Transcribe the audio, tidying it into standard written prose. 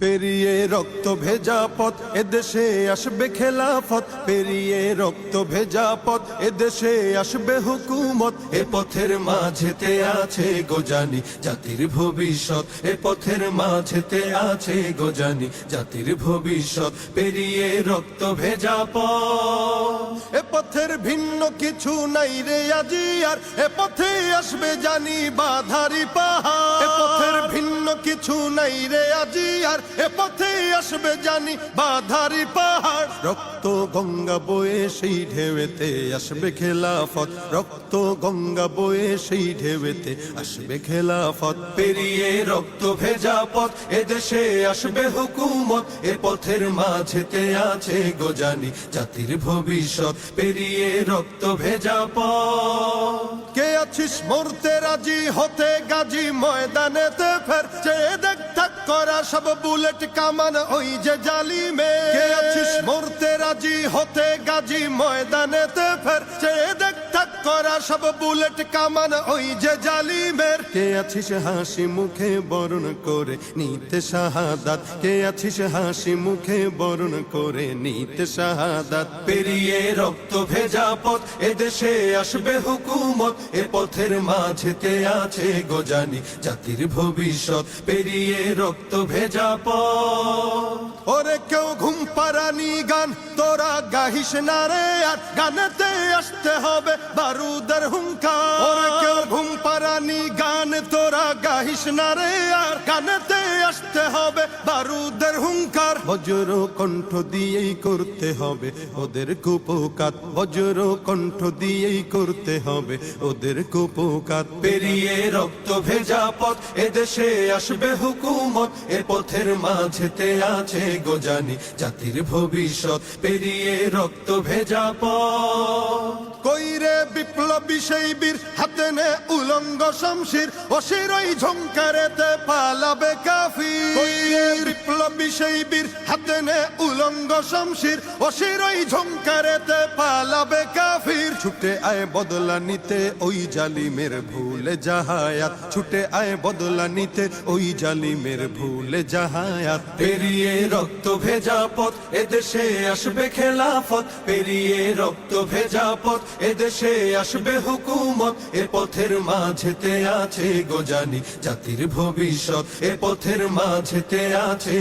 পেরিয়ে রক্ত ভেজা পথ এদেশে আসবে খেলাফত, পেরিয়ে রক্ত ভেজা পথ এদেশে আসবে হুকুমত। এ পথের মাঝেতে আছে গোজানি জাতির ভবিষ্যৎ, এ পথের মাঝেতে আছে গোজানি জাতির ভবিষ্যৎ। পেরিয়ে রক্ত ভেজা পথ, এ পথের ভিন্ন কিছু নাই রে আজি আর, এ পথে আসবে জানি বাধারি পাহাড়। এ পথের ভিন্ন কিছু নাই রে আজি আর, এ পথে আসবে জানি বাধারি পাহাড়। রক্ত গঙ্গা বয়ে সেই ঢেউতে আসবে খেলাফত, রক্ত গঙ্গা বয়ে সেই ঢেউতে আসবে খেলাফত। পেরিয়ে রক্ত ভেজা পথ এদেশে আসবে হুকুমত, এ পথের মাঝেতে আছে গোজানি জাতির ভবিষ্যৎ। পেরিয়ে রক্ত ভেজা পথ, কে আছিস মরতে রাজি হতে গাজী ময়দানেতে ফের, চেয়ে দেখ থাক করা সব বুলেট কামান ওই যে জালিমে। কে আছিস মরতে রাজি হতে গাজী ময়দানেতে ফের, চেয়ে দেখ থাক করা সব বুলেট কামান ওই যে জালিমের। কে আছিস হাসি মুখে বরণ করে নিতে শাহাদাত, কে আছিস হাসি মুখে বরণ করে নিতে শাহাদাত। পেরিয়ে রক্ত ভেজা পথ এদেশে আসবে হুকুমত, এ পথের মাঝেতে আছে গোজানি জাতির ভবিষ্যৎ। পেরিয়ে রক্ত ভেজা পথ, ওরে কেউ ঘুম পাড়ানি গান তোরা গাহিস না রে আর, গানেতে আসতে হবে বারুদের হুঙ্কার। ওরে কেউ ঘুম পাড়ানি গান তোরা গাহিস না রে আর, গানেতে আসতে হবে বারুদের হুঙ্কার। বজ্র কণ্ঠ দিয়েই করতে হবে ওদের কুপকাত, বজ্র কণ্ঠ দিয়েই করতে হবে ওদের কুপকাত। পেরিয়ে রক্ত ভেজা পথ এদেশে আসবে হুকুমত, এ পথের মাঝেতে আছে গোজানি জাতির ভবিষ্যৎ। পেরিয়ে রক্ত ভেজা পথ, কইরে বিপ্লবী সেই বীর হাতে নে উলঙ্গ শমশির, অশিরই ঝংকারেতে পালাবে কাফির। কইরে বিপ্লবী সেই বীর হাতে নে উলঙ্গ শমশির, অশিরই ঝংকারেতে পালাবে কাফির। ছুটে আয় বদলা নিতে ওই জালিমের ভুলে জাহায়াত, ছুটে আয় বদলা নিতে ওই জালিমের ভুলে জাহায়াত। পেরিয়ে রক্ত ভেজা পথ এদেশে আসবে খেলাফত, পেরিয়ে রক্ত ভেজা পথ এদেশে আসবে হুকুমত, এ পথের মাঝেতে আছে গোজানি জাতির ভবিষ্যৎ, এ পথের মাঝেতে আছে